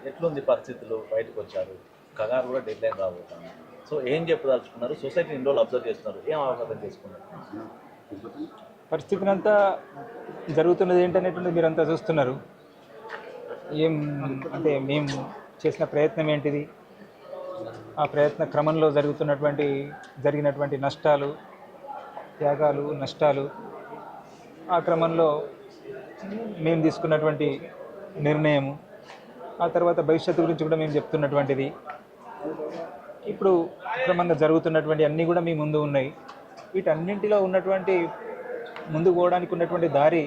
ఎట్లుంది పరిస్థితులు బయటకు వచ్చారు, కంగారు కూడా డెడ్లైన్ రాబోతాను. సో ఏం చెప్పదలుచుకున్నారు? సొసైటీ ఇన్ని రోజులు అబ్జర్వ్ చేస్తున్నారు, ఏం అవగాహన చేసుకున్నారు? పరిస్థితిని అంతా జరుగుతున్నది ఏంటనేటువంటిది మీరంతా చూస్తున్నారు. ఏం అంటే మేము చేసిన ప్రయత్నం ఏంటిది, ఆ ప్రయత్న క్రమంలో జరిగినటువంటి నష్టాలు, త్యాగాలు, నష్టాలు, ఆ క్రమంలో మేము తీసుకున్నటువంటి నిర్ణయము, ఆ తర్వాత భవిష్యత్తు గురించి కూడా మేము చెప్తున్నటువంటిది, ఇప్పుడు క్రమంగా జరుగుతున్నటువంటి అన్నీ కూడా మీ ముందు ఉన్నాయి. వీటన్నింటిలో ఉన్నటువంటి ముందుకు పోవడానికి ఉన్నటువంటి దారి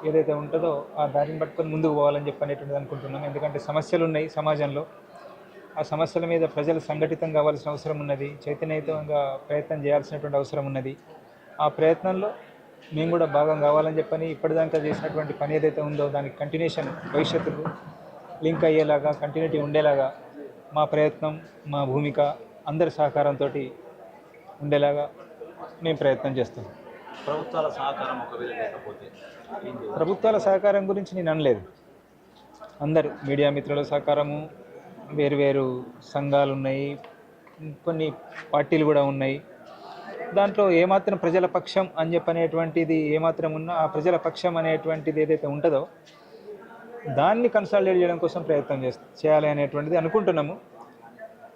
ఏదైతే ఉంటుందో ఆ దారిని పట్టుకొని ముందుకు పోవాలని చెప్పనేటువంటిది అనుకుంటున్నాం. ఎందుకంటే సమస్యలు ఉన్నాయి సమాజంలో, ఆ సమస్యల మీద ప్రజలు సంఘటితం కావాల్సిన అవసరం ఉన్నది, చైతన్యయుతంగా ప్రయత్నం చేయాల్సినటువంటి అవసరం ఉన్నది. ఆ ప్రయత్నంలో మేము కూడా భాగం కావాలని చెప్పని ఇప్పటిదాకా చేసినటువంటి పని ఏదైతే ఉందో దానికి కంటిన్యూషన్ భవిష్యత్తుకు లింక్ అయ్యేలాగా, కంటిన్యూటీ ఉండేలాగా మా ప్రయత్నం, మా భూమిక అందరి సహకారంతో ఉండేలాగా మేము ప్రయత్నం చేస్తాం. ప్రభుత్వాల సహకారం ఒకవేళ లేకపోతే ప్రభుత్వాల సహకారం గురించి నేను అనలేదు. అందరు మీడియా మిత్రుల సహకారము, వేరు సంఘాలు ఉన్నాయి, కొన్ని పార్టీలు కూడా ఉన్నాయి. దాంట్లో ఏమాత్రం ప్రజల పక్షం అని చెప్పనేటువంటిది ఏమాత్రం ఉన్నా ఆ ప్రజల పక్షం అనేటువంటిది ఏదైతే ఉంటుందో దాన్ని కన్సాలిడేట్ చేయడం కోసం ప్రయత్నం చేయాలి అనేటువంటిది అనుకుంటున్నాము.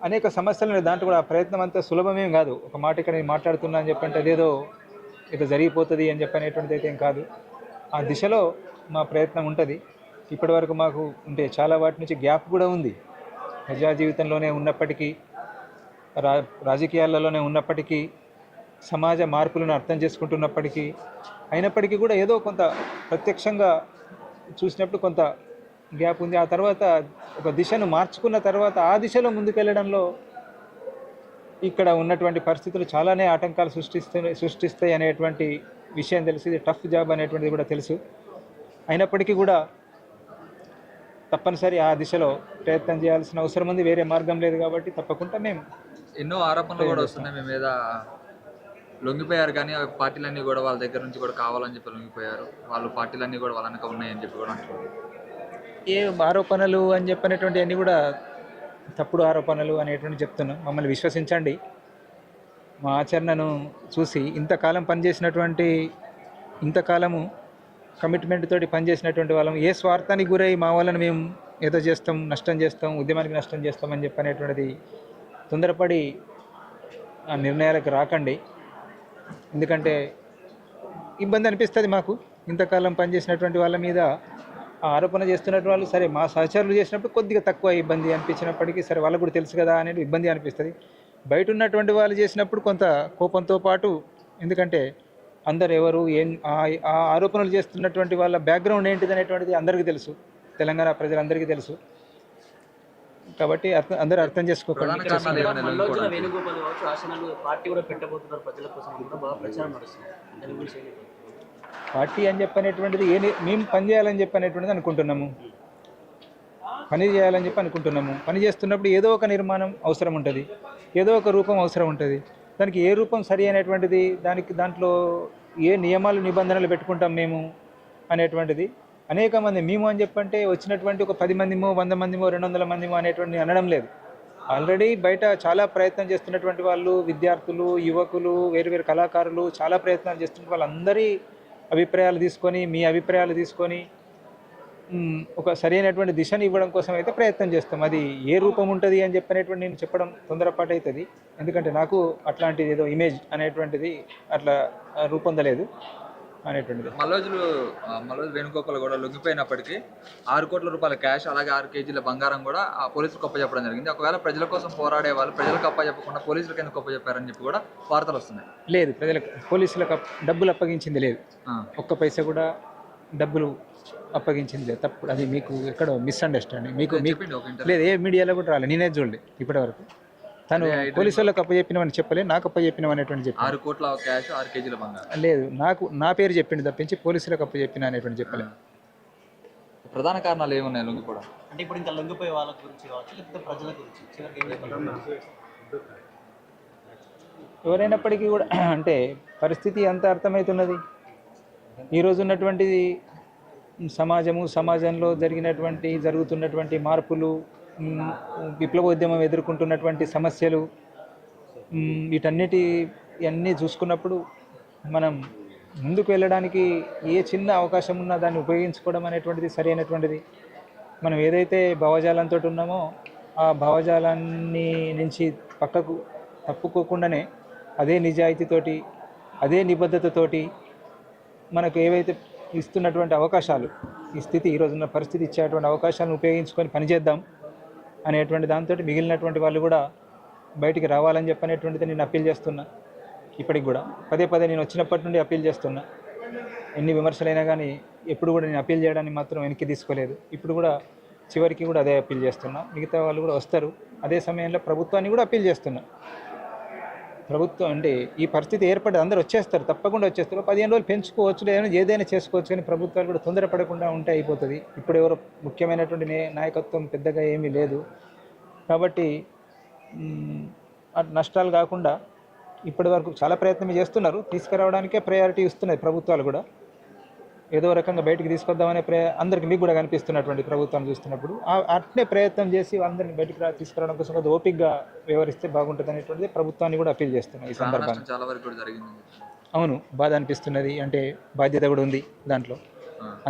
అనేక సమస్యలు దాంట్లో కూడా ఆ ప్రయత్నం అంతా సులభమేం కాదు. ఒక మాట ఇక్కడ నేను మాట్లాడుతున్నా అని చెప్పంటే అదేదో జరిగిపోతుంది అని చెప్పనేటువంటిది అయితే ఏం కాదు. ఆ దిశలో మా ప్రయత్నం ఉంటుంది. ఇప్పటి వరకు మాకు ఉంటే చాలా వాటి నుంచి గ్యాప్ కూడా ఉంది. ప్రజా జీవితంలోనే ఉన్నప్పటికీ, రాజకీయాలలోనే ఉన్నప్పటికీ, సమాజ మార్పులను అర్థం చేసుకుంటున్నప్పటికీ, అయినప్పటికీ కూడా ఏదో కొంత ప్రత్యక్షంగా చూసినప్పుడు కొంత గ్యాప్ ఉంది. ఆ తర్వాత ఒక దిశను మార్చుకున్న తర్వాత ఆ దిశలో ముందుకెళ్ళడంలో ఇక్కడ ఉన్నటువంటి పరిస్థితులు చాలానే ఆటంకాలు సృష్టిస్తాయి అనేటువంటి విషయం తెలుసు. ఇది టఫ్ జాబ్ అనేటువంటిది కూడా తెలుసు. అయినప్పటికీ కూడా తప్పనిసరి ఆ దిశలో ప్రయత్నం చేయాల్సిన అవసరం ఉంది. వేరే మార్గం లేదు కాబట్టి తప్పకుండా మేము ఎన్నో ఆరోపణలు కూడా వస్తున్నాయి మీ మీద. లొంగిపోయారు కానీ అవి పార్టీలన్నీ కూడా వాళ్ళ దగ్గర నుంచి కూడా కావాలని చెప్పి లొంగిపోయారు. వాళ్ళు పార్టీలన్నీ కూడా వాళ్ళ వెనక ఉన్నాయని చెప్పి కూడా అంటున్నారు. ఏ ఆరోపణలు అని చెప్పినటువంటి అన్నీ కూడా తప్పుడు ఆరోపణలు అనేటువంటి చెప్తున్నాం. మమ్మల్ని విశ్వసించండి. మా ఆచరణను చూసి ఇంతకాలము కమిట్మెంట్ తోటి పనిచేసినటువంటి వాళ్ళం ఏ స్వార్థానికి గురై మా వాళ్ళని మేము ఏదో చేస్తాం, నష్టం చేస్తాం, ఉద్యమానికి నష్టం చేస్తామని చెప్పనేటువంటిది తొందరపడి ఆ నిర్ణయాలకు రాకండి. ఎందుకంటే ఇబ్బంది అనిపిస్తుంది మాకు. ఇంతకాలం పనిచేసినటువంటి వాళ్ళ మీద ఆ ఆరోపణ చేస్తున్నటువంటి వాళ్ళు సరే మా సహచరులు చేసినప్పుడు కొద్దిగా తక్కువ ఇబ్బంది అనిపించినప్పటికీ సరే వాళ్ళకు కూడా తెలుసు కదా అనేది ఇబ్బంది అనిపిస్తుంది. బయట ఉన్నటువంటి వాళ్ళు చేసినప్పుడు కొంత కోపంతో పాటు, ఎందుకంటే అందరు ఎవరు ఏం ఆ ఆరోపణలు చేస్తున్నటువంటి వాళ్ళ బ్యాక్గ్రౌండ్ ఏంటిది అనేటువంటిది అందరికీ తెలుసు, తెలంగాణ ప్రజలందరికీ తెలుసు. కాబట్టి అందరూ అర్థం చేసుకోకండి. వేణుగోపాల్ కావచ్చు, ఆశనాలు పార్టీ కూడా పెట్టబోతున్నారు ప్రజల కోసం కూడా బాగా ప్రచారం నడుస్తుంది. పార్టీ అని చెప్పనేటువంటిది మేము పని చేయాలని చెప్పనేటువంటిది అనుకుంటున్నాము. పని చేయాలని చెప్పి అనుకుంటున్నాము. పని చేస్తున్నప్పుడు ఏదో ఒక నిర్మాణం అవసరం ఉంటుంది, ఏదో ఒక రూపం అవసరం ఉంటుంది. దానికి ఏ రూపం సరి అనేటువంటిది, దాంట్లో ఏ నియమాలు నిబంధనలు పెట్టుకుంటాం మేము అనేటువంటిది అనేక మంది మేము అని చెప్పంటే వచ్చినటువంటి ఒక 10 మందిమో 100 మందిమో 200 మందిమో అనేటువంటి అనడం లేదు. ఆల్రెడీ బయట చాలా ప్రయత్నం చేస్తున్నటువంటి వాళ్ళు, విద్యార్థులు, యువకులు, వేరు కళాకారులు చాలా ప్రయత్నాలు చేస్తున్న వాళ్ళందరి అభిప్రాయాలు తీసుకొని, మీ అభిప్రాయాలు తీసుకొని ఒక సరైనటువంటి దిశను ఇవ్వడం కోసం అయితే ప్రయత్నం చేస్తాం. అది ఏ రూపం ఉంటుంది అని చెప్పనేటువంటి నేను చెప్పడం తొందరపాటు అవుతుంది. ఎందుకంటే నాకు అట్లాంటిది ఏదో ఇమేజ్ అనేటువంటిది అట్లా రూపొందలేదు అనేటువంటిది. మల్లోజు వేణుగోపాల్ కూడా లొంగిపోయినప్పటికీ 6 కోట్ల రూపాయల క్యాష్, అలాగే 6 కేజీల బంగారం కూడా ఆ పోలీసులకు అప్పచెప్పడం జరిగింది. ఒకవేళ ప్రజల కోసం పోరాడే వాళ్ళు ప్రజలకు అప్పచెప్పకుండా పోలీసులకు ఎందుకు అప్పచెప్పారని చెప్పి కూడా వార్తలు వస్తున్నాయి. లేదు, పోలీసులకు డబ్బులు అప్పగించింది లేదు. ఒక్క పైసా కూడా డబ్బులు అప్పగించింది లేదు. తప్పుడు, అది మీకు ఎక్కడో మిస్అండర్స్టాండింగ్. మీకు లేదు, ఏ మీడియాలో కూడా రాలేదు, నేనే చూడలేదు ఇప్పటి వరకు. తను పోలీసు వాళ్ళకి అప్పచెప్పినవని చెప్పలేదు, నాకు అప్పచెప్పినవనేటువంటి చెప్పి 6 కోట్ల క్యాష్ 6 కేజీల బంగారం లేదు, నా పేరు చెప్పింది తప్పించి పోలీసులకు అప్పచెప్పిన అనేటువంటి చెప్పలేదు. ప్రధాన కారణాలు ఏమున్నాయి లొంగిపోవడం అంటే? ఇప్పుడు ఇంకా లొంగిపోయే వాళ్ళ గురించి కావచ్చు, లేకపోతే ప్రజల గురించి ఎవరైనప్పటికీ కూడా అంటే పరిస్థితి అంత అర్థమవుతున్నది. ఈరోజు ఉన్నటువంటి సమాజంలో జరుగుతున్నటువంటి మార్పులు, విప్లవోద్యమం ఎదుర్కొంటున్నటువంటి సమస్యలు, ఇవన్నీ చూసుకున్నప్పుడు మనం ముందుకు వెళ్ళడానికి ఏ చిన్న అవకాశం ఉన్నా దాన్ని ఉపయోగించుకోవడం అనేటువంటిది సరైనటువంటిది. మనం ఏదైతే భావజాలంతో ఉన్నామో ఆ భావజాలాన్ని నుంచి పక్కకు తప్పుకోకుండానే అదే నిజాయితీతోటి, అదే నిబద్ధతతోటి మనకు ఏవైతే ఇస్తున్నటువంటి అవకాశాలు, ఈ స్థితి, ఈరోజున్న పరిస్థితి ఇచ్చేటువంటి అవకాశాలను ఉపయోగించుకొని పనిచేద్దాం అనేటువంటి దాంతో మిగిలినటువంటి వాళ్ళు కూడా బయటికి రావాలని చెప్పనేటువంటిది నేను అప్పీల్ చేస్తున్నా. ఇప్పటికి కూడా పదే నేను వచ్చినప్పటి నుండి అప్పీల్ చేస్తున్నా. ఎన్ని విమర్శలైనా కానీ ఎప్పుడు కూడా నేను అప్పీల్ చేయడాన్ని మాత్రం వెనక్కి తీసుకోలేదు. ఇప్పుడు కూడా చివరికి కూడా అదే అప్పీల్ చేస్తున్నా. మిగతా వాళ్ళు కూడా వస్తారు. అదే సమయంలో ప్రభుత్వాన్ని కూడా అప్పీల్ చేస్తున్నా. ప్రభుత్వం అంటే ఈ పరిస్థితి ఏర్పడి అందరూ వచ్చేస్తారు, తప్పకుండా వచ్చేస్తారు. 15 రోజులు పెంచుకోవచ్చు, లేదా ఏదైనా చేసుకోవచ్చు, కానీ ప్రభుత్వాలు కూడా తొందరపడకుండా ఉంటే అయిపోతుంది. ఇప్పుడు ఎవరో ముఖ్యమైనటువంటి నాయకత్వం పెద్దగా ఏమీ లేదు కాబట్టి నష్టాలు కాకుండా ఇప్పటి వరకు చాలా ప్రయత్నం చేస్తున్నారు. తీసుకురావడానికే ప్రయారిటీ ఇస్తున్నాయి ప్రభుత్వాలు కూడా. ఏదో రకంగా బయటికి తీసుకొద్దామనే అందరికీ మీకు కూడా కనిపిస్తున్నటువంటి ప్రభుత్వాన్ని చూస్తున్నప్పుడు అట్నే ప్రయత్నం చేసి అందరిని బయటికి తీసుకురావడం కోసం కొంచెం ఓపికగా వ్యవహరిస్తే బాగుంటుంది అనేటువంటిది ప్రభుత్వాన్ని కూడా అప్పీల్ చేస్తున్నాయి ఈ సందర్భంగా. చాలా వరకు కూడా జరిగింది. అవును, బాధ అనిపిస్తున్నది. అంటే బాధ్యత కూడా ఉంది దాంట్లో,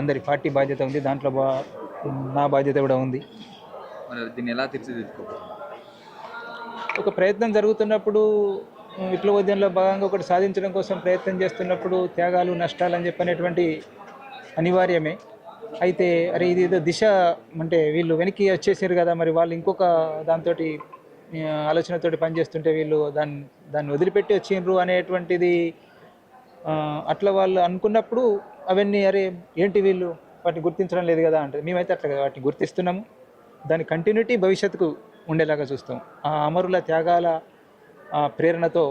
అందరి పార్టీ బాధ్యత ఉంది దాంట్లో, నా బాధ్యత కూడా ఉంది. దీన్ని ఎలా తీర్చిదిద్దుకోవాలి? ఒక ప్రయత్నం జరుగుతున్నప్పుడు, విప్లవోద్యమంలో భాగంగా ఒకటి సాధించడం కోసం ప్రయత్నం చేస్తున్నప్పుడు త్యాగాలు, నష్టాలు అని చెప్పనేటువంటి అనివార్యమే. అయితే అరే ఇది ఏదో దిశ అంటే వీళ్ళు వెనక్కి వచ్చేసారు కదా, మరి వాళ్ళు ఇంకొక దాంతో ఆలోచనతోటి పనిచేస్తుంటే వీళ్ళు దాన్ని వదిలిపెట్టి వచ్చిండ్రు అనేటువంటిది అట్లా వాళ్ళు అనుకున్నప్పుడు అవన్నీ అరే ఏంటి వీళ్ళు వాటిని గుర్తించడం లేదు కదా అంటే, మేమైతే అట్లా కదా వాటిని గుర్తిస్తున్నాము. దాని కంటిన్యూటీ భవిష్యత్తుకు ఉండేలాగా చూస్తాం. ఆ అమరుల త్యాగాల ప్రేరణతో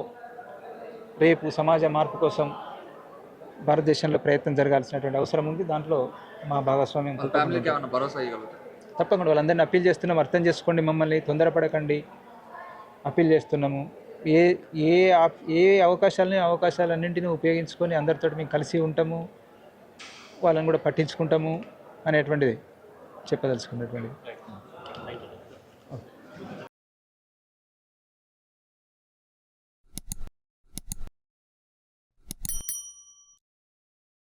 రేపు సమాజ మార్పు కోసం భారతదేశంలో ప్రయత్నం జరగాల్సినటువంటి అవసరం ఉంది. దాంట్లో మా భాగస్వామ్యం ఫ్యామిలీకి ఏమైనా భరోసా ఇవ్వగలుగుతారు? తప్పకుండా వాళ్ళందరినీ అప్పీల్ చేస్తున్నాం. అర్థం చేసుకోండి, మమ్మల్ని తొందరపడకండి, అప్పీల్ చేస్తున్నాము. ఏ అవకాశాలన్నింటినీ ఉపయోగించుకొని అందరితో మేము కలిసి ఉంటాము, వాళ్ళని కూడా పట్టించుకుంటాము అనేటువంటిది చెప్పదలుచుకున్నటువంటిది.